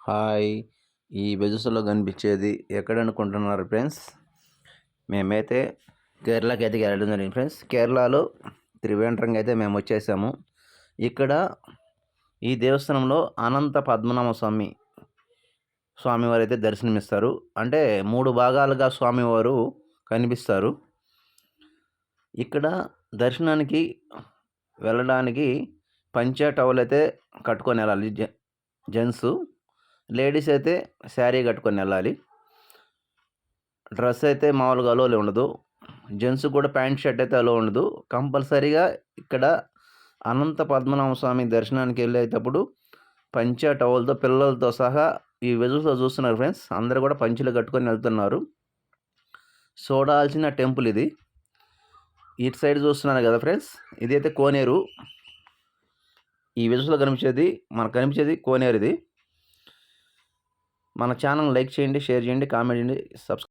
Hi! ఈ వెదుసులో కనిపించేది ఎక్కడనుకుంటున్నారు friends? మేమైతే కేరళకి అయితే వెళ్ళడం జరిగింది ఫ్రెండ్స్. కేరళలో త్రివేంద్రంగా అయితే మేము వచ్చేసాము. ఇక్కడ ఈ దేవస్థానంలో అనంత పద్మనాభ స్వామివారు అయితే దర్శనమిస్తారు. అంటే 3 భాగాలుగా స్వామివారు కనిపిస్తారు. ఇక్కడ దర్శనానికి వెళ్ళడానికి పంచా టవల్ అయితే కట్టుకొని వెళ్ళాలి జెంట్స్. లేడీస్ అయితే శారీ కట్టుకొని వెళ్ళాలి. డ్రెస్ అయితే మామూలుగా అలోలే ఉండదు. జెంట్స్ కూడా ప్యాంట్ షర్ట్ అయితే అలో ఉండదు. కంపల్సరీగా ఇక్కడ అనంత పద్మనాభ స్వామి దర్శనానికి వెళ్ళేటప్పుడు పంచా టవల్తో పిల్లలతో సహా ఈ విజువల్స్లో చూస్తున్నారు ఫ్రెండ్స్. అందరూ కూడా పంచెలు కట్టుకొని వెళ్తున్నారు. చూడాల్సిన టెంపుల్ ఇది. ఇటు సైడ్ చూస్తున్నారు కదా ఫ్రెండ్స్, ఇదైతే కోనేరు. ఈ విజువల్స్లో మనకు కనిపించేది కోనేరు ఇది. మన ఛానల్ లైక్ చేయండి, షేర్ చేయండి, కామెంట్ చేయండి, సబ్స్క్రైబ్